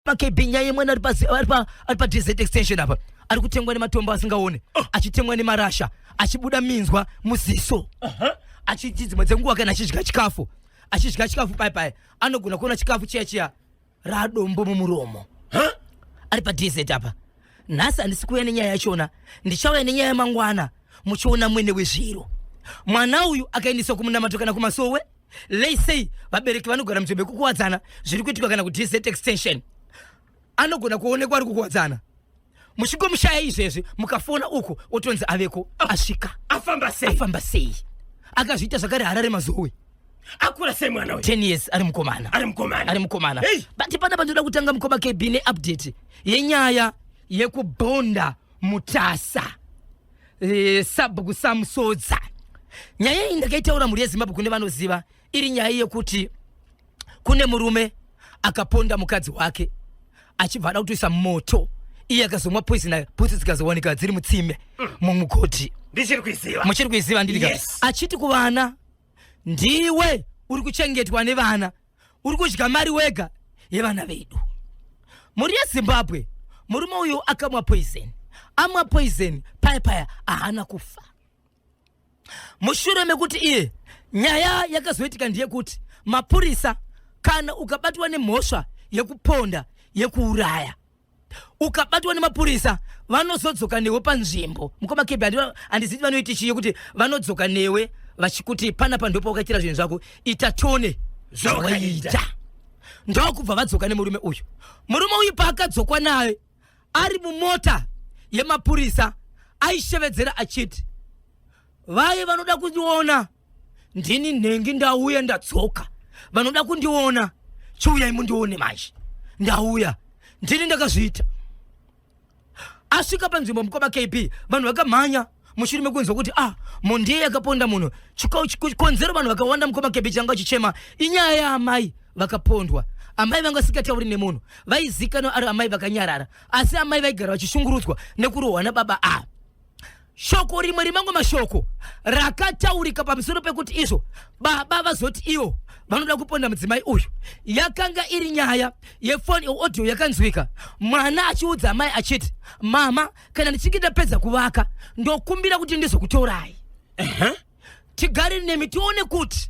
makebinya yemwe ari pa desert extension apa ari kutengwa ne matombo asingaone achitemwa ne marasha achibuda minzwa muziso achidzimwe dzenguwa kana achidya chikafu pai anogona kuona chikafu chiya radombo mumuromo ari pa desert apa. Nhasi andisikuya nenyaya yachona, ndichauya nenyaya mangwana muchiona mwene wezviro. Mwana uyu akaendeswa kumunamato kana kumasowe, let's say vabereki vanogara muzvimbo kukuwadzana zviri kuitika kana ku desert extension, anogona kuonekwa ari kukuwadzana. Muchigomushaya izvezvi mukafona uko otonzi aveko asvika afamba sei akazviita zvakare Harare Mazowe akura sei mwana uyu 10 years ari mukomana. But pana pandoda kutanga mukoma KB ne update yenyaya yekubonda Mutasa Sabhuku Samsodza. Nyaya iyi ndakaitaura muri yeZimbabwe kune vanoziva, iri nyaya yekuti kune murume akaponda mukadzi wake achibva ada kutoisa moto, iye akazomwa poison, bhutsi dzikazowanika dziri mutsime mumugodhi. Muchiri kuiziva ndiriga? Yes. Achiti kuvana, ndiwe uri kuchengetwa nevana, uri kudya mari wega yevana vedu. Muri yeZimbabwe murume uyu akamwa poison, paya ahana kufa. Mushure mekuti iye nyaya yakazoitika ndiye kuti mapurisa kana ukabatwa nemhosva yekuponda yekuuraya, ukabatwa nemapurisa vanozodzoka newe panzvimbo. Mukoma KB handizivi vanoiti chii kuti vanodzoka newe vachikuti pana pandopa ukaitira zvinhu zvako itatone zvawaita. Ndokubva vadzoka nemurume uyu. Murume uyu paakadzokwa naye ari mumota yemapurisa aishevedzera achiti, vaye vanoda kundiona ndini nhengi ndauya ndadzoka, vanoda kundiona chiuyai mundione manje, ndauya ndini ndakazviita. Asvika panzvimbo mukoma KB vanhu vakamhanya mushure mekunzwa kuti mondiye yakaponda munhu. Chikonzero vanhu vakawanda mukoma KB changa chichema inyaya yaamai vakapondwa. Amai vanga sikatauri nemunhu, vaizikana ari amai vakanyarara, asi amai vaigara vachishungurudzwa nekurohwa nababa Shoko rimwe rimango mashoko rakataurika pamusoro pekuti izvo baba vazoti ivo vanoda kuponda mudzimai uyu. Yakanga iri nyaya yefoni audio yakanzwika, mwana achiudza amai achiti, mama kana ndichinge ndapedza kuvaka ndokumbira kuti ndizokutorai. Tigare nemi tione kuti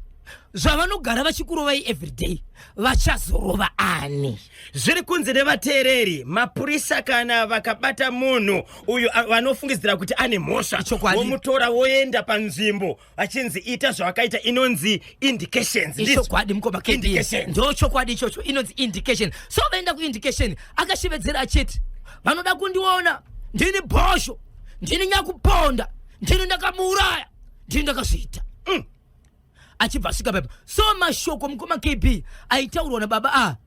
zvavanogara vachikurovai everyday vachazorova ani. Zviri kunze nevateereri, mapurisa kana vakabata munhu uyu vanofungidzira kuti ane mhosva vomutora voenda panzvimbo vachinzi ita zvavakaita, inonzi indications. Ichokwadi mukoma KB, ndo chokwadi ichocho, inonzi indication. So vaenda kuindication akashevedzera achiti vanoda kundiona ndini bhosho, ndini nyakuponda, ndini ndakamuuraya, ndini ndakazviita. Achibva svika pepa. So mashoko mukoma KB aitaurwa nababa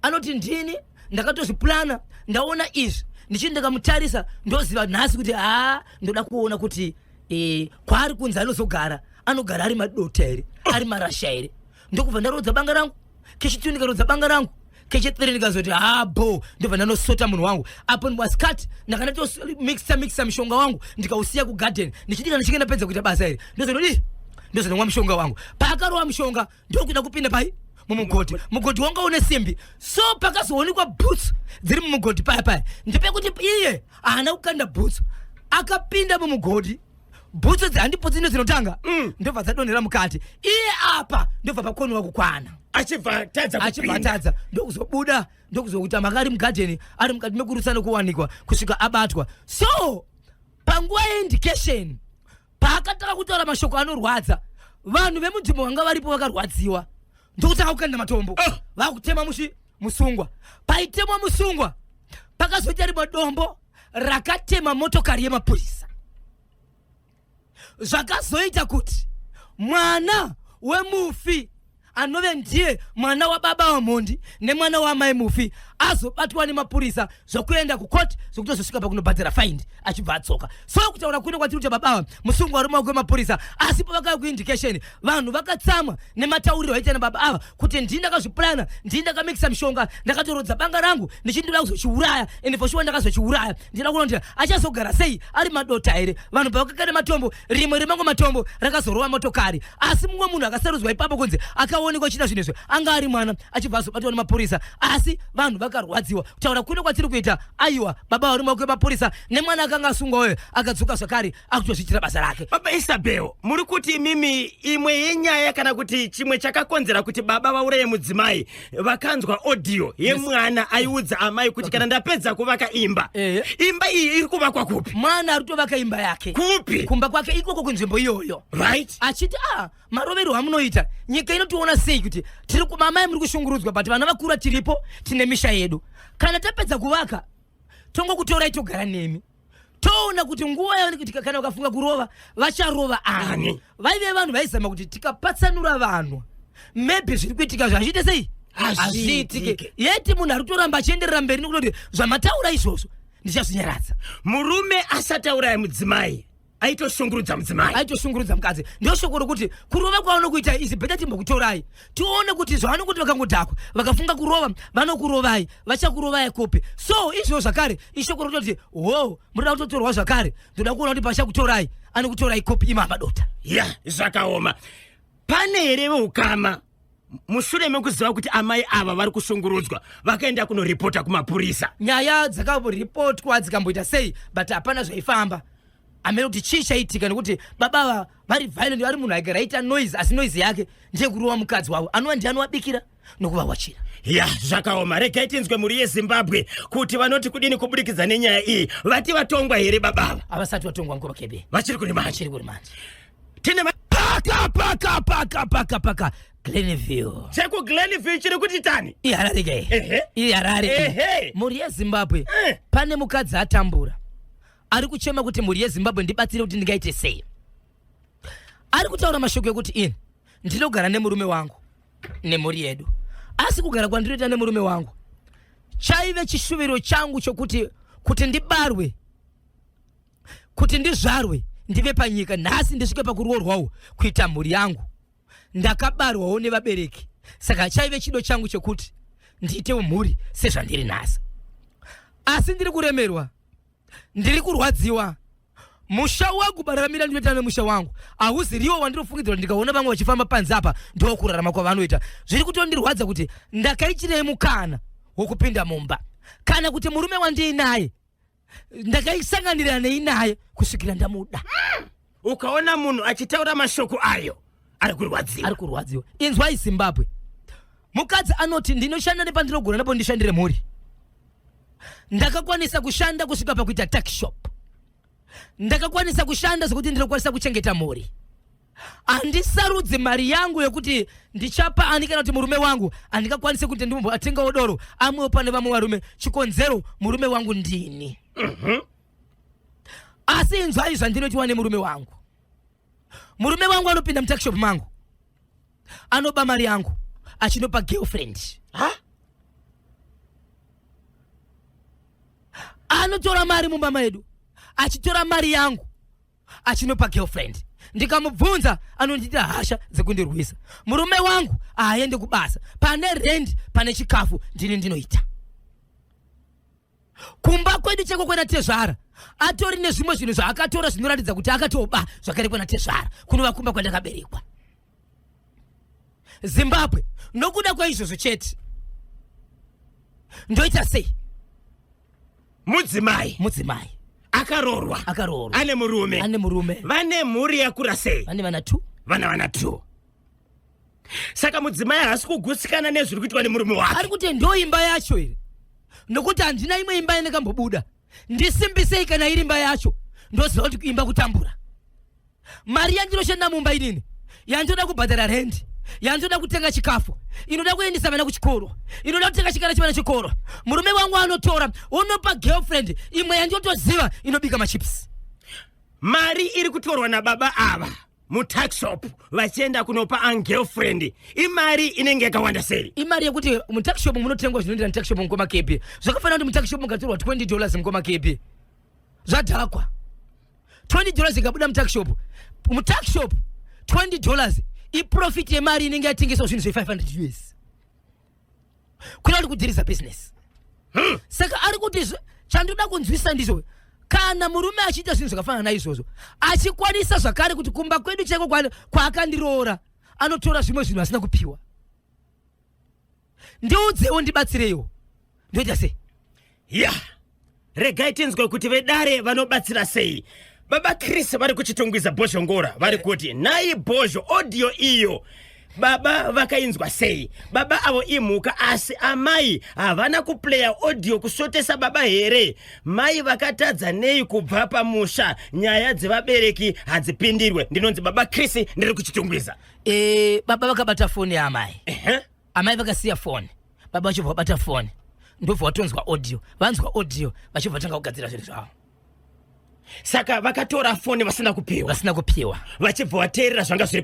anoti ndini ndakatozviplana, ndaona izvi ndichini ndakamutarisa ndoziva nhasi kuti ndoda kuona kuti kwaari kunze anogara ari madota here, ari marasha here. Ndokubva ndarodza banga rangu, kechituni ndikarodza banga rangu, kechitiri ndikazoti ndobva ndanosota munhu wangu. Apo ndwasikati ndakandatomixa mishonga wangu ndikausiya kugarden, ndichidika ndichinge ndapedza kuita basa here ndozonomwa mushonga wangu. Paakarowa mushonga ndokuda kupinda pai mugodhi wanga une simbi. So pakazoonekwa boots dziri mumugodhi paya ndipekuti iye haana kukanda boots, akapinda mumugodhi, boots handipo dzino dzinotanga ndobva dzadonhera mukati. Iye apa ndobva pakoniwa kukwana achibva tadza ndokuzobuda ndokuzokuita makari mugadheni ari mukati mekurusana kuwanikwa kusvika abatwa. So panguva yeindicatio paakataka kutaura mashoko anorwadza, vanhu vemunzvimbo vanga varipo vakarwadziwa, ndokutanga kukanda matombo vakutema musungwa. Paitemwa musungwa pakazoita rimwe dombo rakatema motokari yemapurisa, zvakazoita kuti mwana wemufi anove ndiye mwana wababa waMondi nemwana wamai mufi azobatwa nemapurisa zvokuenda kukoti zvokutozosvika pakunobhadhara fine achibva atsoka. So kutaura kune kwatiri kuti baba musungwa ari mumaoko emapurisa, asi pavakauya kuindication vanhu vakatsamwa nematauriro aita nababa ava kuti ndini ndakazviplana, ndini ndakamixa mishonga, ndakatorodza banga rangu ndichiti ndoda kuzochiuraya, ende for sure ndakazochiuraya, ndinoda kuona kuti achazogara sei ari madota here. Vanhu pavakakanda matombo, rimwe remango matombo rakazorova motokari, asi mumwe munhu akasarudzwa ipapo kunze akaonekwa chita zvinhu izvi anga ari mwana achibva azobatwa nemapurisa, asi vanhu vakarwadziwa kutaura kune kwatiri kuita aiwa baba vari maoko emapurisa nemwana akanga asungwa uyo akadzoka zvakare akutozviitira basa rake. Baba Isabel, muri kuti mimi imwe yenyaya kana kuti chimwe chakakonzera kuti baba vauraye mudzimai vakanzwa audio yemwana aiudza amai kuti kana ndapedza kuvaka imba imba iyi iri kuvakwa kupi? Mwana ari kutovaka imba yake kupi? Kumba kwake ikoko kunzvimbo iyoyo, right? achiti marovero amunoita nyika inotiona sei kuti tiri kumamai muri kushungurudzwa but vana vakura tiripo tine misha yedu. Kana tapedza kuvaka tongokutorai togara nemi toona kuti nguva yakuti kana ukafunga kurova vacharova ani. Vaive vanhu vaizama kuti tikapatsanura vanhu maybe zviri kuitika zvachiite sei hazviitike. Yeti munhu ari kutoramba achienderera mberi nokutoti zvamataura izvozvo ndichazvinyaradza. Murume asatauraya mudzimai aitoshungurudza mudzimai, aitoshungurudza mukadzi. Ndio shoko rokuti kurova kwaanokuita izi beta timbokutorai tione kuti zvavanongoti vakangodhakwa vakafunga kurova vanokurovai vachakurovai kupi. So izvo zvakare ishoko rokutoti munoda kutotorwa zvakare ndoda kuona kuti pachakutorai anokutorai kupi ima madota. Zvakaoma. Pane here veukama mushure mekuziva kuti amai ava vari kushungurudzwa vakaenda kunoripota kumapurisa? Nyaya dzakaripotwa dzikamboita sei but hapana zvaifamba. Amene kuti chii chaitika nekuti baba vari violent, vari munhu agaraita noise asi noise yake ndekurova mukadzi wavo anova ndianovabikira nokuvawachira. Zvakaoma. Regai tinzwe mhuri yeZimbabwe kuti vanoti kudini kubudikidza nenyaya iyi. Vati vatongwa here babava? Havasati vatongwa mukoma kebe, vachiri kuri manje. Vachiri kuri manje. Tine paka Glenville. Cheku Glenville chiri kuti tani? Iharare ke. Iharare. Mhuri yeZimbabwe pane mukadzi atambura ari kuchema kuti mhuri yeZimbabwe ndibatsire kuti ndingaite sei. Ari kutaura mashoko ekuti ini ndinogara nemurume wangu nemhuri yedu, asi kugara kwandinoita nemurume wangu chaive chishuviro changu chokuti ndibarwe, kuti ndizvarwe ndive panyika. Nhasi ndisvike pakuroorwawo kuita mhuri yangu, ndakabarwawo nevabereki, saka chaive chido changu chokuti ndiitewo mhuri sezvandiri nhasi. Asi ndiri kuremerwa, ndiri kurwadziwa. Musha wangu bararamira ndinoita nemusha wangu hauziriwo wandinofungidzira ndikaona vamwe vachifamba panze apa ndo kurarama kwavanoita. Zviri kutondirwadza kuti ndakaichirei mukana wokupinda mumba, kana kuti murume wandiinaye ndakaisanganirira neinaye kusvikira ndamuda. Ukaona munhu achitaura mashoko ayo ari kurwadziwa. Inzwai Zimbabwe, mukadzi anoti ndinoshanda nepandinogona napo ndishandire mhuri. Ndakakwanisa kushanda kusvika pakuita tax shop, ndakakwanisa kushanda zvokuti ndinokwanisa kuchengeta mhuri. Handisarudzi mari yangu yokuti ndichapa ani kana kuti murume wangu andingakwanise kuti ndimboatengawo doro amwewo pane vamwe varume. Chikonzero murume wangu ndini. Asi inzwai zvandinotiwa nemurume wangu. Murume wangu anopinda mutax shop mangu anoba mari yangu achinopa girlfriend. Anotora mari mumba medu achitora mari yangu achinopa girlfriend. Ndikamubvunza anondita hasha dzekundirwisa. Murume wangu aende kubasa, pane rent pane chikafu ndini ndinoita. Kumba kwedu cheko kwena tezvara atori nezvimwe zvinhu zvaakatora zvinoratidza kuti akatoba zvakare kwena tezvara kunova kumba kwandakaberekwa. Zimbabwe nokuda kwaizvozvo chete ndoita sei? Mudzimai akaroorwa ane murume vane mhuri yakura sei? Vana 2. Saka mudzimai haasi kugutsikana nezviri kuitwa nemurume wake. Ari kuti ndo imba yacho here, nokuti handina imwe imba inekambobuda. Ndisimbisei kana iri imba yacho ndoziva kuti imba kutambura. Mari yandinoshanda mumba inini yandoda kubhadhara rent, yandoda kutenga chikafu, inoda kuendesa vana kuchikoro, inoda kutenga chikara chevana chikoro. Murume wangu anotora onopa girlfriend imwe yandotoziva inobika machips. Mari iri kutorwa nababa ava mutax shop vachienda kunopa girlfriend. Imari inenge yakawanda sei? Imari yekuti mutax shop munotengwa zvinoendera mutax shop mukoma kepi. Zvakafanana kuti mutax shop mukatorwa $20 mukoma kepi. Zvadhakwa. $20 ikabuda mutax shop $20 iprofit yemari inenge yatengeswa zvinhu zve$500 kuna kuti kudzirisa business. Saka ari kuti chandoda kunzwisa ndizvo, kana murume achiita zvinhu zvakafanana naizvozvo achikwanisa zvakare kuti kumba kwedu cheko kwaakandiroora anotora zvimwe zvinhu asina kupiwa, ndiudzewo ndibatsirewo. ndoita sei ya regai tinzwe kuti vedare vanobatsira sei. Baba Chris vari kuchitongwiza Bhozho Ngora vari kuti nai Bhozho audio iyo baba vakainzwa sei. Baba avo imuka asi amai havana kuplaya audio kusotesa baba here. Mai vakatadza nei kubva pamusha, nyaya dzevabereki hadzipindirwe. Ndinonzi Baba Chris ndiri kuchitongwiza. Baba vakabata foni yaamai. Amai vakasiya foni, baba vachibva vabata foni, ndobva vatonzwa audio. Vanzwa audio vachibva vatanga kugadzira zvinhu zvavo. Saka vakatora foni vasina kupiwa vachibva vateerera zvanga zviri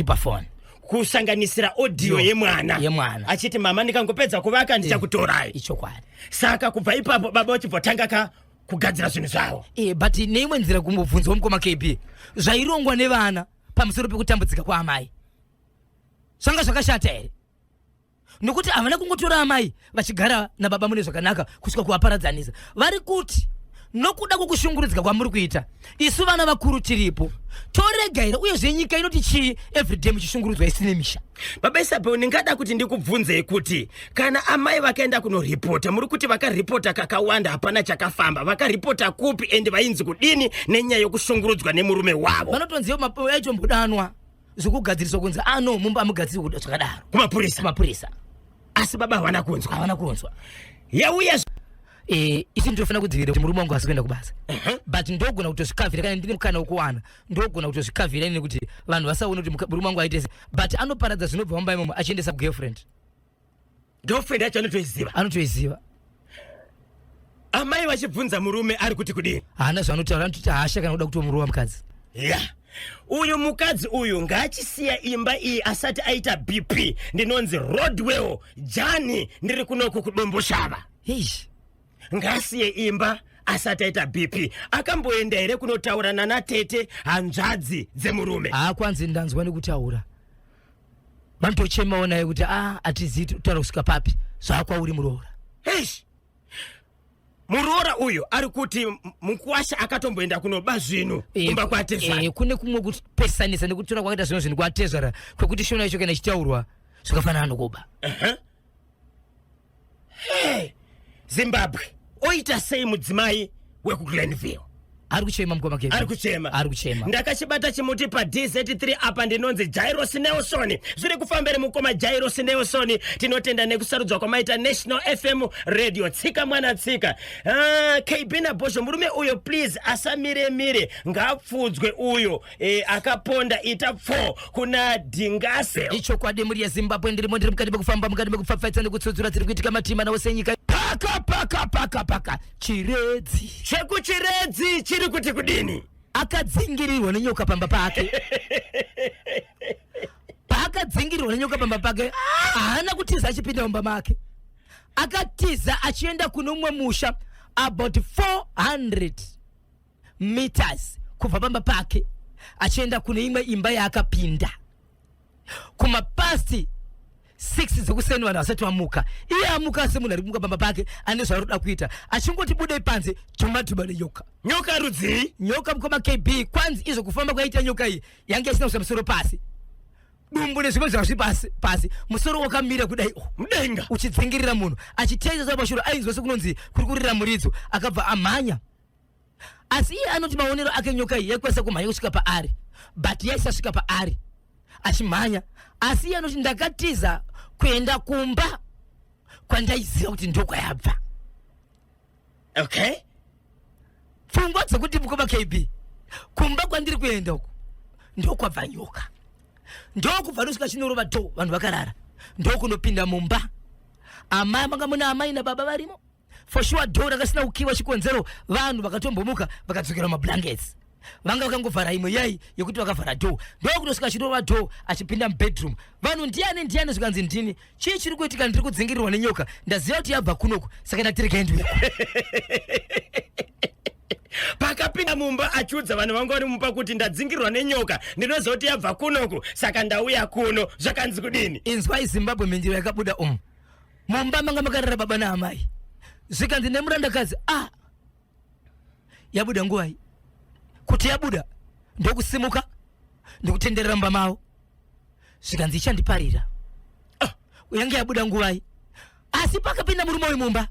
pafoni kusanganisira audio yemwana achiti mama ndikangopedza kuvaka ndichakutorai. Ichokwadi. Saka kubva ipapo baba vachibva tanga kugadzira zvinhu zvavo. But neimwe nzira kumbobvunza mukoma KB zvairongwa nevana pamusoro pekutambudzika kwaamai zvanga zvakashata here? Nokuti havana kungotora amai vachigara nababa mune zvakanaka kusvika kuvaparadzanisa. Vari kuti nokuda kwokushungurudzika kwamuri kuita isu vana vakuru tiripo toregaira, uyezve nyika inoti chii everyday muchishungurudzwa isine misha. Baba Isabel, ndingada kuti ndikubvunzei kuti kana amai vakaenda kunoripota, muri kuti vakaripota kakawanda hapana chakafamba, vakaripota kupi ende vainzi kudini nenyaya yokushungurudzwa nemurume wavo? Vanotonziva mapoechombodanwa zvekugadziriswa kunzi mumba amugadziri kuda zvakadaro kumapurisa. Asi baba havana kunzwa. Yauya isi ndinofana kudzivirira kuti murume wangu asi kuenda kubasa. But ndogona kutozvikavhira kana ndine mukana wokuwana, ndogona kutozvikavhira ine kuti vanhu vasaona kuti murume wangu aite se. But anoparadza zvinobva mumba imomo achiendesa kugirlfriend. Girlfriend yacho anotoiziva. Amai vachibvunza murume ari kuti kudini? Hana zvanotaura, anototi hasha kana kuda kutomurova mukadzi. Uyu mukadzi uyu ngaachisiya imba iyi asati aita BP. Ndinonzi Rodwell Jani ndiri kunoku kudomboshava. Ngasiye imba asati aita BP. Akamboenda here kunotaurana natete hanzvadzi dzemurume? Kwanzi ndanzwa nekutaura. Vanotochemawo naye kuti atizivi kutaura kusvika papi zvakwauri muroora. Muroora uyu ari kuti mukuwasha akatomboenda kunoba zvinhu kumba kwatezvara. Kune kumwe kupesanisa nekutora kwakaita zvinhu kwatezvara kwekuti shona icho kana ichitaurwa zvakafanana nokuba. Zimbabwe oita sei mudzimai wekuGlenville? Ari kuchema mukoma keke. Ari kuchema. Ndakachibata chimuti pa DZ3 apa ndinonzi Jairus Nelson. Zviri kufambira mukoma Jairus Nelson. Tinotenda nekusarudzwa kwamaita National FM Radio. Tsika mwana tsika. KB na Bhozho, murume uyo please asamire ngapfudzwe uyo. Akaponda ita 4 kuna Dingase. Icho kwade muri ya Zimbabwe ndiri mukati bekufamba mukati bekupfapfaitsa nekutsudzura tiri kuitika matima nawo senyika. Paka chiredzi. Chekuchiredzi chiri kuti kudini? Akadzingirirwa nenyoka pamba pake. Paakadzingirirwa nenyoka pamba pake, haana kutiza achipinda mumba make. Akatiza achienda kuno umwe musha about 400 meters kubva pamba pake, achienda kune imwe imba yaakapinda. Kumapasti 6 dzokuseni vanhu vasati vamuka. Iye amuka semunhu ari kumuka pamba pake ane zvaroda kuita. Achingoti budei panze tumadhuba nenyoka. Nyoka rudzii? Nyoka mukoma KB. Kwanzi izvo kufamba kwaita nyoka iyi yange isina kuisa musoro pasi. Dumbu nezvimwe zvazvi pasi. Musoro wakamira kudai mudenga uchidzingirira munhu. Achiteedza zvabashuro ainzwa sekunonzi kuri kurira muridzo akabva amhanya. Asi iye anoti maonero ake nyoka iyi yakwesa kumhanya kusvika paari. But yaisasvika paari achimhanya. Asi iye anoti ndakatiza kuenda kumba kwandaiziva kuti ndokwayabva. Pfungwa dzekuti mukoma KB kumba kwandiri kuenda uku ndokwabva nyoka. Ndokubva nosvika chinorova dho vanhu vakarara. Ndokunopinda mumba. Amai manga muna amai nababa varimo. For sure dho rakasina kukiwa chikonzero vanhu vakatombomuka vakadzokera mablankets. Vanga vakangovhara imwe yai yekuti vakavhara dho. Ndokunosvika chinorova dho achipinda mubedroom. Vanhu ndiani zvikanzi ndini. Chii chiri kuitika ndiri kudzingirirwa nenyoka. Ndaziva kuti yabva kunoku saka ndatireka endwe. Pakapinda mumba achiudza vanhu vangu vari mumba kuti ndadzingirwa nenyoka. Ndinoziva kuti yabva kunoku saka ndauya kuno. Zvakanzi kudini? Inzwai Zimbabwe mendiro yakabuda mumba manga makarara baba naamai. Zvikanzi nemurandakadzi yabuda nguwai. Kuti yabuda ndokusimuka ndikutenderera mumba mavo. Zvikanzi ichandiparira. Yange yabuda nguwai. Asi pakapinda murume wemumba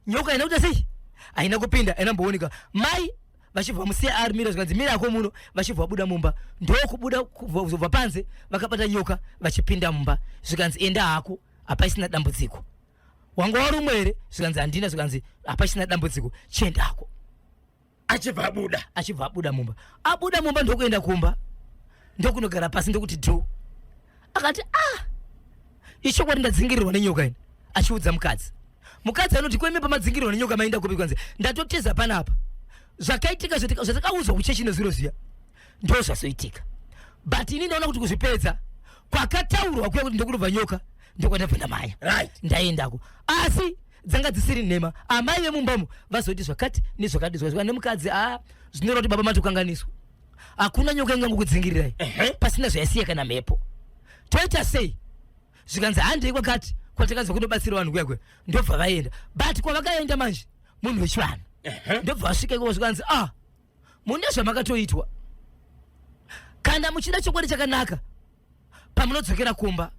nyoka ina kuti sei aina kupinda inambooneka mai vachibva musiya ari mira zvikanzi mira ako muno vachibva buda mumba ndokubuda kubva panze vakabata nyoka vachipinda mumba zvikanzi enda hako hapasina dambudziko wanga wari umwe here zvikanzi handina zvikanzi hapasina dambudziko chiendako achibva abuda mumba abuda mumba ndokuenda kumba ndokunogara pasi ndokuti dho akati ichokwadi ndadzingirirwa nenyoka ini achiudza mukadzi anoti kweme pamadzingirirwa nenyoka mainda kupi kwanzi ndatoteza panapa zvakaitika zvatakaudzwa kuchechi nezviro ziya ndo zvazoitika but ini ndaona kuti kuzvipedza kwakataurwa kuya kuti ndokunobva nyoka ndokwandapinda maya ndaendako asi dzanga dzisiri nhema amai vemumbamo vazoti zvakati nezvakati zvakati nemukadzi zvinoreva kuti baba matokanganiswa hakuna nyoka ingangokudzingirirai pasina zvayasiya kana mhepo toita sei zvikanzi handei kwakati kwatakanzwa kundobatsira vanhu kuyakwe ndobva vaenda but kwavakaenda manje munhu wechivanhu ndobva vasvika ikoko zvikanzi mune zvamakatoitwa kana muchida chokwadi chakanaka pamunodzokera kumba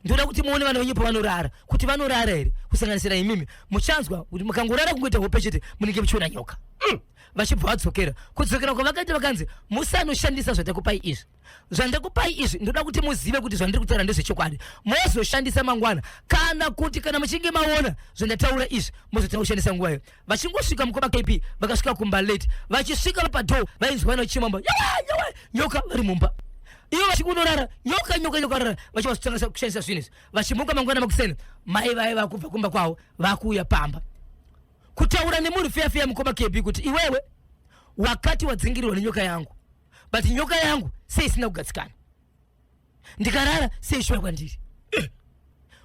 ndoda kuti muone vana venyu pavanorara kuti vanorara here kusanganisira imimi muchanzwa kuti mukangorara kungoita hope chete munenge muchiona nyoka vachibva vadzokera kudzokera kwavakaita vakanzi musanoshandisa zvatakupai izvi zvandakupai izvi ndoda kuti muzive kuti zvandiri kutaura ndezvechokwadi mozoshandisa mangwana kana kuti kana muchinge maona zvandataura izvi mozotanga kushandisa nguva iyo vachingosvika mukoma KP vakasvika kumba late vachisvika padho vainzwa vana vachimamba nyoka vari mumba ivo vachikunorara nyoka rara vachivazotanga kushandisa zvinhu izvi vachimuka mangwana makuseni mai vai vakubva kumba kwavo vakuuya pamba kutaura nemunhu feya mukoma KP kuti iwewe wakati wadzingirirwa nenyoka yangu but nyoka yangu sei isina kugadzikana ndikarara sei shuwa kwandiri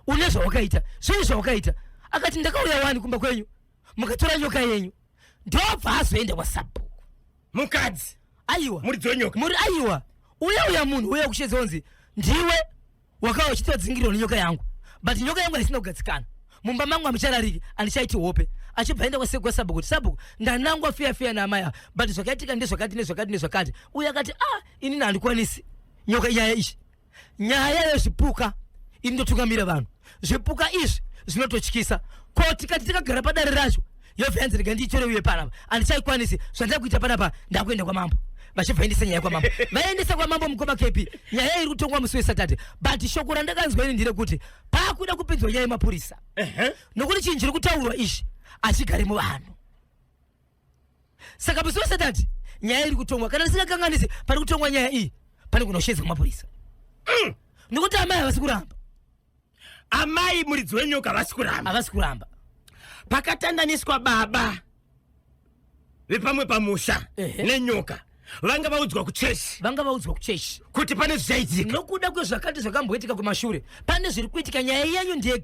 une zvawakaita zvei zvawakaita akati ndakauya wani kumba kwenyu mukatora nyoka yenyu ndobva azoenda kwasabhuku mukadzi aiwa muri dzonyoka muri aiwa uya munhu uya kushedzonzi ndiwe wakawa uchiti wadzingirirwa nenyoka yangu but nyoka yangu haisina kugadzikana mumba mangu hamucharariki handichaiti hope achibva enda kwasabhuku kuti sabhuku ndanangwa feya naamaya but zvakaitika ndezvakati uye akati inini handikwanisi nyoka nyaya izvi nyaya yezvipuka ini ndotungamira vanhu zvipuka izvi zvinototyisa ko tikati tikagara padare racho yobva yanzi rega ndiitore uye panapa handichaikwanisi zvandida kuita panapa ndakuenda kwamambo vachibva endesa nyaya kwamambo vaendesa kwamambo mukoma KP nyaya iri kutongwa musi weSaturday but shoko randakanzwa ini ndire kuti pakuda kupinzwa nyaya yemapurisa nokuti chinhu chiri kutaurwa izvi achigari muvanhu saka musi weSaturday nyaya iri kutongwa kana ndisingakanganisi pari kutongwa nyaya iyi pane kunoshedza kumapurisa nokuti amai havasi kuramba amai muridzi wenyoka havasi kuramba pakatandaniswa baba vepamwe pamusha nenyoka vanga vaudzwa kuchechi kuti pane zvichaitika nokuda kwezvakati zvakamboitika kumashure pane zviri kuitika nyaya yenyu ndiye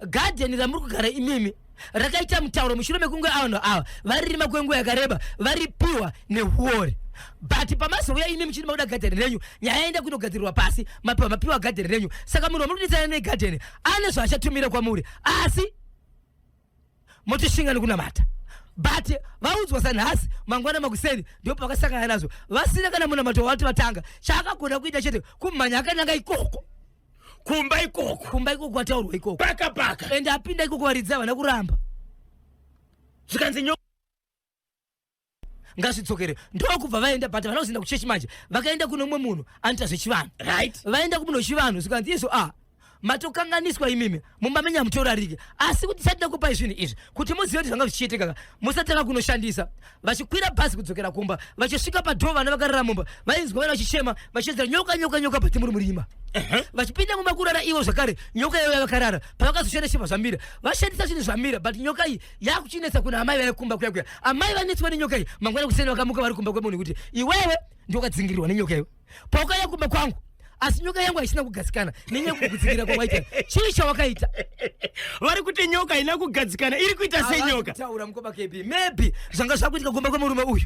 gadheni ramuri kugara imimi rakaita mutauro mushure mekunge vanhu ava varirima kwenguva yakareba varipiwa nehuori but pamazouya imi muchiri makuda gadheni renyu nyaya enda kunogadzirirwa pasi mapiwa gadheni renyu saka munhu wamuri kuditsana negadheni ane zvachatumira kwamuri asi motishinga nekunamata but vaudzwa sanhasi mangwana makuseni ndipo pakasangana nazvo vasina kana munamato wati vatanga chaakagona kuita chete kumhanya akananga ikoko kumba ikoko kwataurwa ikoko paka ende apinda ikoko varidzi havana kuramba zvikanzi nyoka ngazvidzokere ndokubva vaenda but vana kuzoenda kuchechi manje vakaenda kuno mumwe munhu anoita zvechivanhu vaenda kumunhu wechivanhu zvikanzi izvo matokanganiswa imimi mumba menyu hamutorariki asi kuti tisatida kupai zvinhu izvi kuti muzive kuti zvanga zvichiitika musatanga kunoshandisa vachikwira bhazi kudzokera kumba vachisvika padho vana vakarara mumba vainzwa vana vachichema vachiedzera nyoka pati muri murima vachipinda mumba kurara ivo zvakare nyoka iyo yavakarara pavakazoshanda chibva zvamira vashandisa zvinhu zvamira but nyoka iyi yakuchinetsa kuna amai vari kumba kuya amai vanetswa nenyoka iyi mangwana kuseni vakamuka vari kumba kwemunhu kuti iwewe ndokadzingirirwa nenyoka iyo paukauya kumba kwangu asi nyoka yangu haisina kugadzikana nenyaya kugadzikira kwawaita chii chawakaita vari kuti nyoka haina kugadzikana iri kuita senyoka taura mukoma KP maybe zvanga zvakuitika kumba kwemurume uyu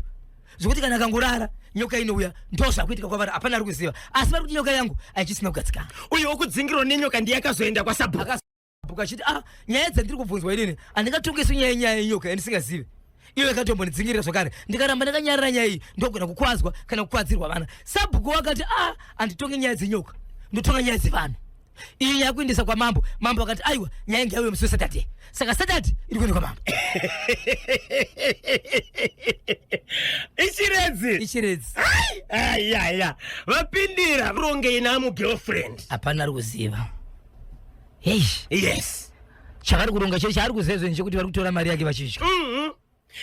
zvokuti kana akangorara nyoka inouya ndo zvakuitika kwavari hapana ari kuziva asi vari kuti nyoka yangu haichisina kugadzikana uyo wokudzingirwa nenyoka ndiye akazoenda kwasabhuku achiti nyaya dzandiri kubvunzwa inini handingatongeswi nyaya yenyoka yandisingazive iyo yakatombonidzingirira zvakare ndikaramba ndakanyarira nyaya iyi ndogona kukwadzwa kana kukwadzirwa vana sabhuku wakati handitonge nyaya dzenyoka ndotonga nyaya dzevanhu iyi yakuindisa kwa mambo akati aiwa nyaenge yawe msu Saturday saka Saturday iri kuenda kwa mambo ichiredzi aya vapindira ronge inamu girlfriend apana ruziva yes chavari kuronga chiri chaari kuzezwe nchekuti vari kutora mari yake vachitya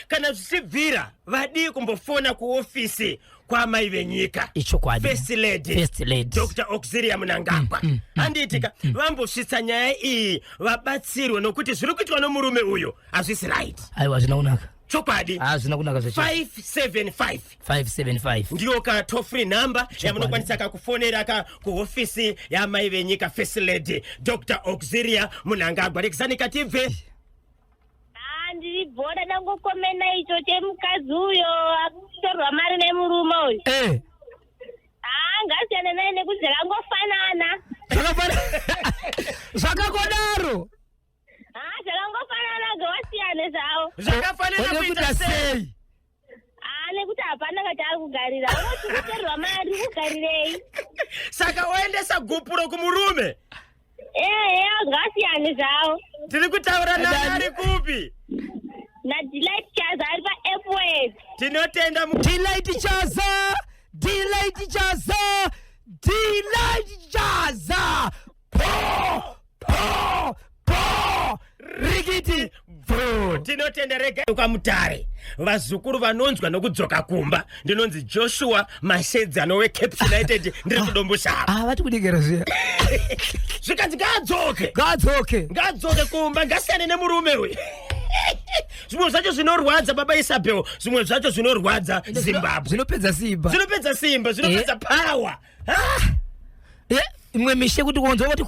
kana zvisibvira vadi kumbofona kuofisi kwamai venyika ichokwadi First Lady Dr. Auxilia Mnangagwa handiitika vambosvitsa nyaya iyi vabatsirwe nokuti zviri kuitwa nomurume uyu hazvisi right. aiwa zvina kunaka chokwadi zvina kunaka 575 ndiyo ka toll free number yamunokwanisa kakufonera ka kuofisi yamai venyika First Lady Dr. Auxilia Mnangagwa. Rekisanika tibve ndiri bhoda dangokomena icho chemukadzi uyo akutorwa mari nemurume uyu ngasiyana naye nekuti zvakangofanana zvakakodaro zvakangofanana ngewasiyane zvawo zvakafanana kuita sei nekuti hapana kati ari kugarira anoti kutorwa mari kugarirei saka waendesa gupuro kumurume ngasiyane zvawo tiri kutaura naari kupi naDelight Chaza ari paAirport. Tinotenda Delight Chaza po rikiti tinotenda rega ukamutare vazukuru vanonzwa nokudzoka kumba ndinonzi Joshua Mashedzano weCape United ndiri kudomboshava vati kudegera zviya zvikanzi ngaadzoke kumba ngasiyane nemurume uyu zvimwe zvacho zvinorwadza baba Isabel, zvimwe zvacho zvinorwadza Zimbabwe, zvinopedza simba, zvinopedza power. imwe mishe kuti kuonzwa kuti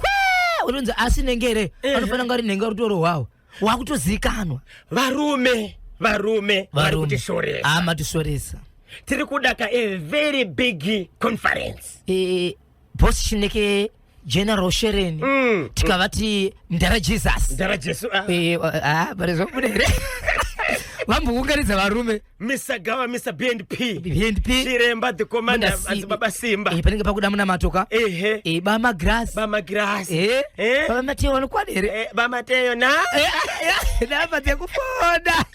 unonzi asi nengere anofanira ngari nenga rutoro hwawo wakutozikanwa varume vari kutishoresa amatisoresa tiri kudaka a very big conference boss Chineke General Shereni tikavati Ndara Jesus barizvakudere vambounganidza varume Mr. Gawa, Mr. BNP Chiremba the commander Baba Simba panenge pakuda muna matoka Bama Grass Baba Mateo vanokwadere Baba Mateo na napate kufonda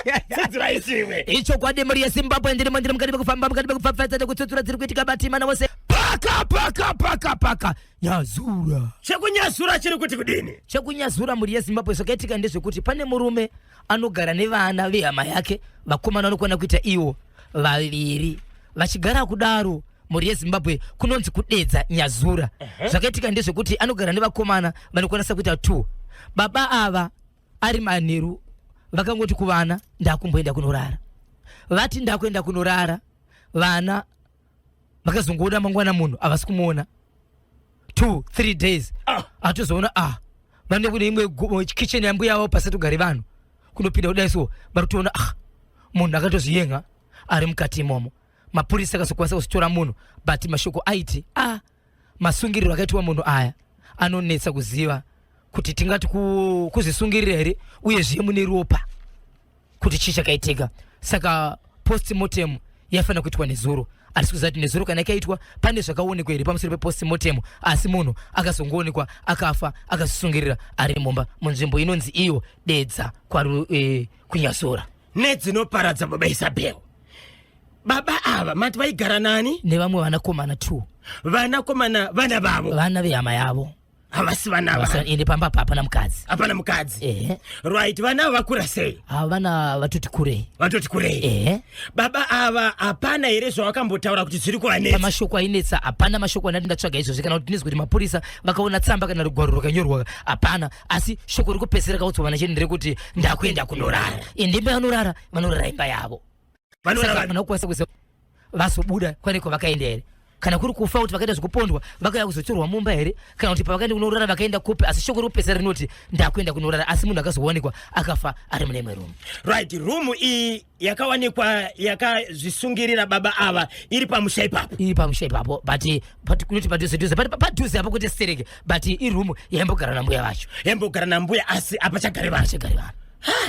icho kwade muri yeZimbabwe ndiri mukati mekufamba mukati mekufafadzana kutsutsura dziri kuitika batimana vose paka nyazura chekunyazura chiri kuti kudini chekunyazura muri yeZimbabwe zvakaitika ndezvekuti pane murume anogara nevana vehama yake vakomana vanokwana kuita iwo vaviri vachigara kudaro muri yeZimbabwe kunonzi kudedza nyazura zvakaitika ndezvekuti anogara nevakomana vanokwanisa kuita 2 baba ava ari manheru vakangoti kuvana ndakumboenda kunorara vati ndakuenda kunorara vana vakazongoda mangwana munhu avasi kumuona 2-3 days atozoona vanoenda kune imwe kitchen yambuya yavo pasati kugare vanhu kunopinda kudai so varikutoona munhu akatozviyenga ari mukati imomo mapurisa akazokwanisa kuzitora munhu but mashoko aiti masungiriro akaitwa munhu aya anonetsa kuziva kuti tingati kuzvisungirira here uye zviye mune ropa kuti chii chakaitika saka postmortem yafanira kuitwa nezuro asi kuzati nezuro kana ikaitwa pane zvakaonekwa here pamusoro pepostmortem asi munhu akazongoonekwa akafa akazvisungirira ari mumba munzvimbo inonzi iyo dedza kunyazura nedzinoparadza baba Isabel. Baba ava mati vaigara nani nevamwe vanakomana 2 vana vavo vana vehama yavo havasi vana ende pamba hapana mukadzi right vana vakura sei vana vatoti kurei baba ava hapana here zvavakambotaura kuti zviri kuvanetsa pamashoko ainetsa hapana mashoko anati ndatsvaga izvozvi kana kuti ndinzwa kuti mapurisa vakaona tsamba kana rugwaro rwakanyorwa hapana asi shoko rikupedzisira kaudzwa cheni nderekuti ndakuenda kunorara ndimba vanorara imba yavo vanokwanisa kuziva vazobuda kwaneko vakaenda here kana kuri kufa kuti vakaita zvekupondwa vakauya kuzotorwa mumba here kana kuti pavakaenda kunorara vakaenda kupi asi shoko rokupedzisira rinoti ndakuenda kunorara asi munhu akazowanikwa akafa ari mune imwe rumu right rumu iyi yakawanikwa yakazvisungirira baba ava iri pamusha ipapo but kunoti padhuze padhuze apo kuti stereke but irumu yaimbogara nambuya vacho asi apa chagare vanhu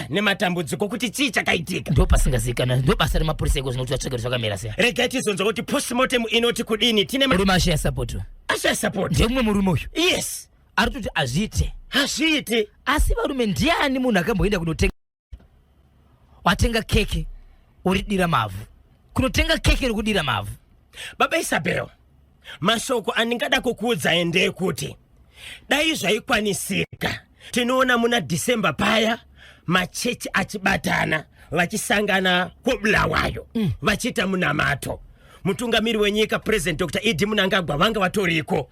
nematambudziko kuti chii chakaitika ndo pasingazikanwa ndo basa remapurisa iko zvinoti vatsvagari zvakamira sei regai tizonzwa kuti postmortem inoti kudini tine murume ashaya support support ndemumwe murume uyu yes arituti azviite asi varume ndiani munhu akamboenda kunotenga watenga keke uridira mavhu kunotenga keke rikudira mavhu? Baba Isabel, mashoko andingada kukuudzai ndekuti dai zvaikwanisika tinoona muna December paya machechi achibatana vachisangana kuBulawayo vachita munamato. Mutungamiri wenyika President Dr. Idi Mnangagwa vanga vatoriko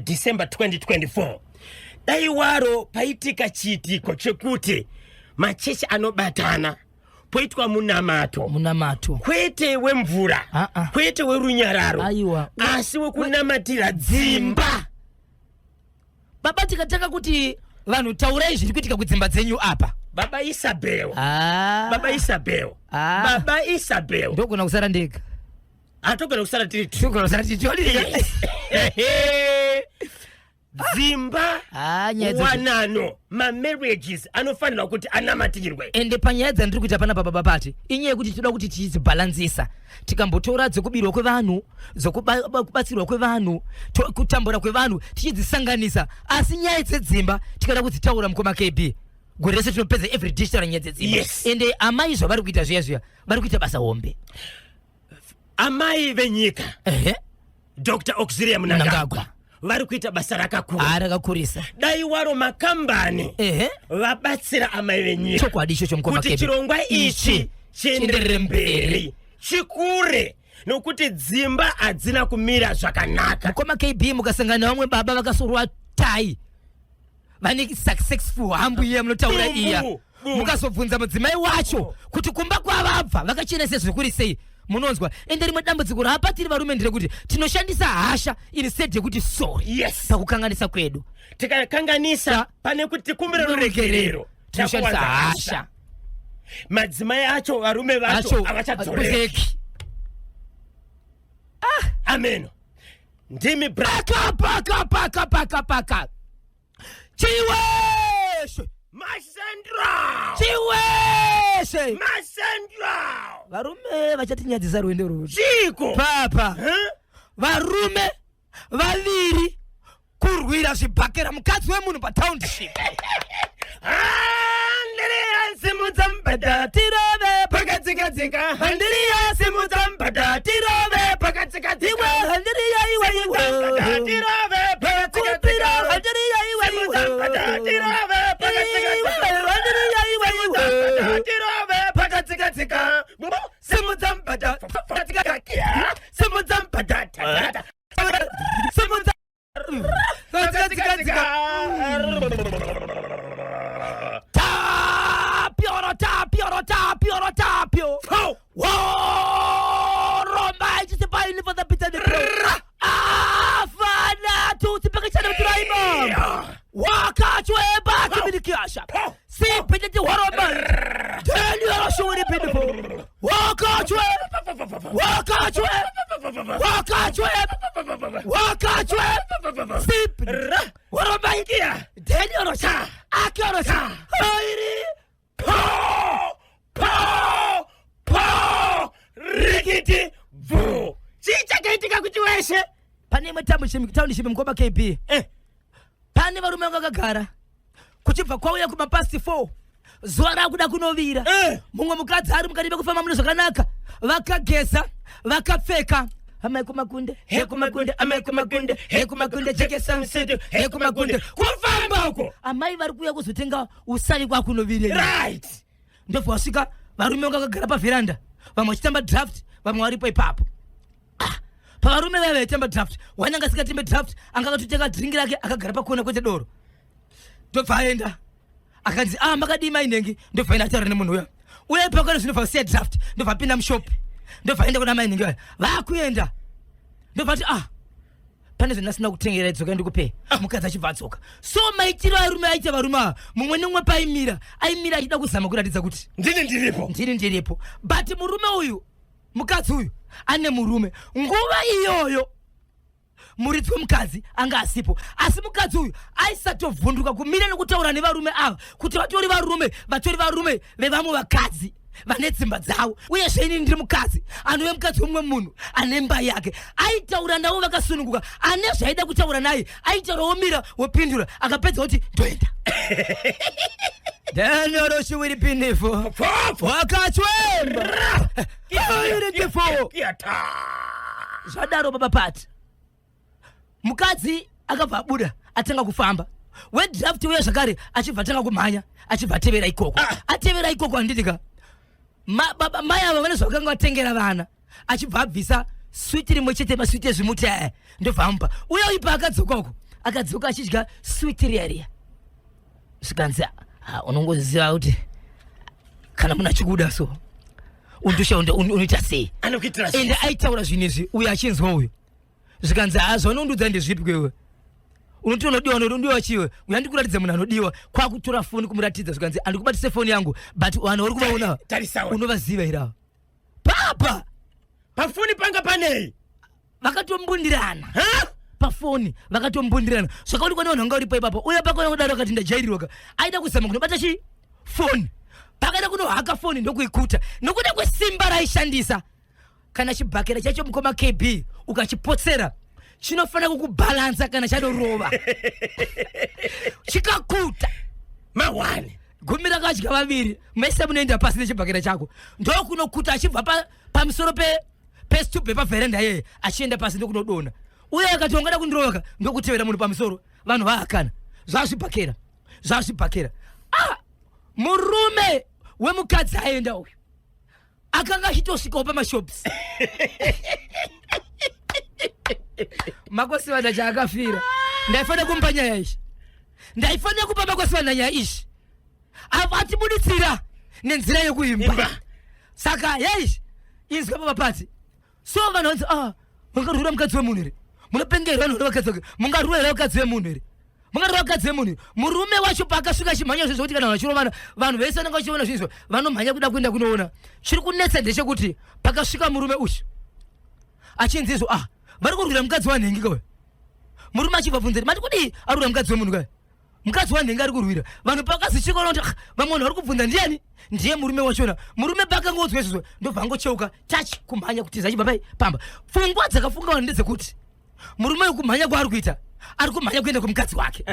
December 2024. Dai waro paitika chiitiko chekuti machechi anobatana poitwa munamato kwete wemvura kwete werunyararo asi wekunamatira dzimba. Baba tikataka kuti vanhu taurai zviri kuitika kudzimba dzenyu apa. Baba Isabel. Baba Isabel. Ndogona kusara ndega. Atogona kusara tiri. Togona kusara tiri. Dzimba wanano marriages anofanira kuti anamatirwe. Ende panyaya dzandiri kuita pana baba bapati inyaya yekuti tinoda kuti tidzibalansisa tikambotora dzokubirwa kwevanhu dzokubatsirwa kwevanhu kutambura kwevanhu tichidzisanganisa asi nyaya dzedzimba tikada kudzitaura mukoma KB gore rese tinopedza every day taura nyaya dzedzimba. Ende amai zvavari kuita zviya vari kuita basa hombe. Amai venyika Dr. Auxiliary Mnangagwa vari kuita basa rakakurisa. Dai waro makambani vabatsira amai venyika chokwadi icho chomukoma kuti chirongwa ichi chienderere mberi chikure nokuti dzimba hadzina kumira zvakanaka. Mukoma KB mukasangana vamwe baba vakasorwa tai vane successful hambu iya munotaura iya mukazobvunza mudzimai wacho kuti kumba kwavabva vakachenesa zvikuri sei munonzwa. Ende rimwe dambudziko rapatiri varume nderekuti tinoshandisa hasha instead yekuti sorry pakukanganisa kwedu. Tikakanganisa pane kuti tikumbire ruregerero tinoshandisa hasha. Madzimai acho varume vacho havachadzoreki. Amen. Ndimi paka chiweshe chiweshe varume vachatinyadzisa rwendo rwuti papa varume vaviri kurwira zvibhakera mukadzi wemunhu patownship. Simudza mbada tirove pakadzikadzika handiriya simudza mbada tirove pakadzikadzika handiriya iwe tirove pakadzikadzika handiriya iwe tirove pakadzikadzika handiriya iwe tirove pakadzikadzika simudza mbada simudza mbada simudza pakadzikadzika tapio Roma ichisipaini for the bitter the afana tutipekechana mturaima wakachweba kimidikiasha sipititi waroma teni yarashuri pidipo wakachwe sip waroma ikia teni yarasha akiarasha hairi rikiti vu chichakaitika kuti weshe pane township mukoma KB pane varume vakagara kuchibva kwauya kumapasti 4 zuva rakuda kunovira mumwe mukadzi ari mukati mekufamba muno zvakanaka vakageza vakapfeka amaikumakunde hekumakunde jekesa mseto hekumakunde kufambako amai vari kuuya kuzotenga usari kwakunovirira ndobva wasvika varume vakagara pavheranda vamwe vachitamba draft vamwe varipo ipapo. Pavarume vaya vaitamba draft wanyanga asikatembe draft anga akatotenga dringi rake akagara pakona kwete doro ndobva aenda akanzi makadii mainhengi ndobva aenda ataura nemunhu uya uye pakona zvinobva usiya draft ndobva apinda mushopi ndobva aenda kuna mainhengi vaya vakuenda ndobva ati pane zvandasina kutengera idzoka ndikupe mukadzi achibva adzoka. So maitiro arume aita varume mumwe nemumwe paimira achida kuzama kuratidza kuti ndini ndiripo but murume uyu mukadzi uyu ane murume nguva iyoyo muridzi wemukadzi anga asipo asi mukadzi uyu aisatovhunduka kumira nekutaura nevarume ava kuti vatori varume vevamwe vakadzi vane dzimba dzawo uyezve ini ndiri mukadzi anove mukadzi womumwe munhu ane mba yake aitaura navo vakasununguka ane zvaida kutaura naye aitaura womira wopindura akapedza kuti ndoenda Daniel Shiwiri Pinifo wakachwemba Pinifo zvadaro baba Pati mukadzi akabva abuda atanga kufamba wedraft uya zvakare achibva atanga kumhanya achibva atevera ikoko atevera ikoko andidika baba mai ava vane zvakanga vatengera vana achibva abvisa switi rimwe chete maswiti ezvimuti ndobva uya ipa akadzokako akadzoka achidya switi riya zvikanzi unongoziva kuti kana muna chikuda so undusha unoita sei ende aitaura zvinhu izvi uyo achinzwa uyo zvikanzi zvaunondudza ndezvipi kwewe unoti unodiwa unodiwa chiwe uya ndikuratidza munhu anodiwa kwakutora foni kumuratidza zvikanzi andikubatise foni yangu but vanhu vari kuvaona unovaziva irava papa pafoni panga panei vakatombundirana pafoni vakatombundirana zvakauri kwane vanhu vanga uripo ipapo uya pakona kudaro akati ndajairirwaka aida kuzama kunobata chi foni pakaenda kunohaka foni ndokuikuta nokuda kwesimba raishandisa kana chibhakera chacho mukoma KB ukachipotsera chinofanira kukubhalansa kana chadorova chikakuta mawani gumi rakadya vaviri mese munoenda pasi nechibhakera chako ndokunokuta achibva pamusoro pesitubhe pavherenda yeye achienda pasi ndokunodona uye akati wangada kundirovaka ndokutevera munhu pamusoro vanhu vaakana zvazvibhakera murume wemukadzi aenda uyu akanga achitosvikawo pamashops makosivana chaakafira ndaifanira kumpa nyaya izvi ndaifanira kupa makosivana nyaya izvi apa atibuditsira nenzira yekuimba saka yaizvi izwa baba Pati so vanhu vanzi mungarwira mukadzi wemunhu here munopengerwa vanhu vakadzi wake mungarwira mukadzi wemunhu here mungarwira mukadzi wemunhu murume wacho paakasvika achimhanya zvezvokuti kana vachirovana vanhu vese vanenge vachiona zvinizvo vanomhanya kuda kuenda kunoona chiri kunetsa ndechekuti pakasvika murume uyu achinzizvo vari kurwira mukadzi wanhengi kawai murume achibvabvunzeri mati kudii arwira mukadzi wemunhu kawai mukadzi wanhengi ari kurwira vanhu pakazvichikaona kuti vamwe vanhu vari kubvunza ndiani ndiye murume wachona murume pakangodzwa izvozvo ndobva angocheuka tachi kumhanya kutiza chibabai pamba pfungwa dzakafunga vanhu ndedzekuti murume uyu kumhanya kwaari kuita ari kumhanya kuenda kumukadzi wake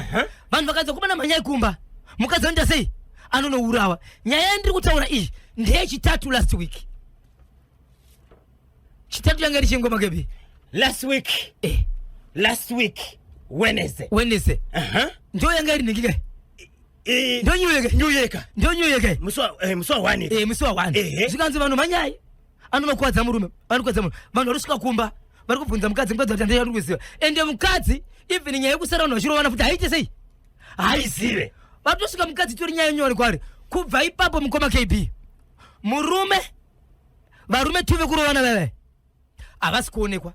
vanhu vakaedza kumana mhanya ikumba mukadzi anoita sei anonourawa nyaya yandiri kutaura iyi ndeyechitatu last week chitatu yanga iri chingoma kebi last week Wednesday ndo yanga iri nhengikai ndonyuyeke musi wa wani zvikanzi vanhu manyai anonokuwadza murume vanhu vari kusvika kumba vari kubvunza mukadzi kuti ndiyari kuziva ende mukadzi even nyaya yekusara vanhu vachirovana futi haite sei haizive vatosvika mukadzi tori nyaya nyori kwaari kubva ipapo mukoma KB varume 2 vekurovana veve havasi kuonekwa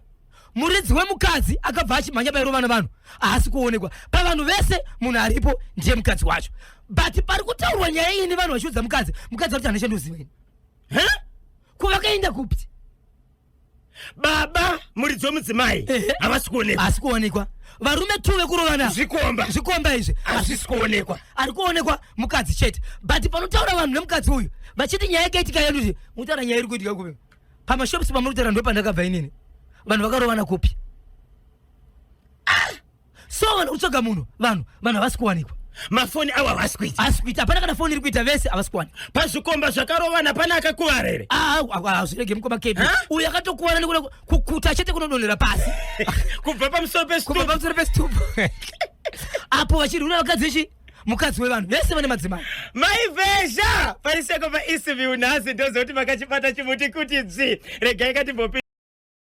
muridzi wemukadzi akabva achimhanya pairovana vanhu haasi kuonekwa pavanhu vese munhu aripo ndiye mukadzi wacho but pari kutaurwa nyaya iyi nevanhu vachiudza mukadzi ari kuti hana chandoziva ini kuvakaenda kupti baba muridzi wemudzimai havasi kuonekwa varume 2 vekurovana zvikomba izvi hazvisi kuonekwa ari kuonekwa mukadzi chete but panotaura vanhu nemukadzi uyu vachiti nyaya yakaitika yanuti mutaura nyaya iri kuitika kupi pamashops pamuri kutaura ndo pandakabva inini vanhu vakarovana kupi so vanhu utsvaga munhu vanhu havasi kuwanikwa mafoni avo havasi kuita hapana kana foni iri kuita vese havasi kuwanikwa pazvikomba zvakarovana pana akakuwara here hazvirege mukoma KB uyu akatokuwara nekuda kukuta chete kunodonhera pasi kubva pamusoro pesitupu apo vachirwira vakadzi mukadzi wevanhu vese vane madzimai maivhezha pariseko paEastview nhasi ndozoti makachibata chimuti kuti regai katimbopi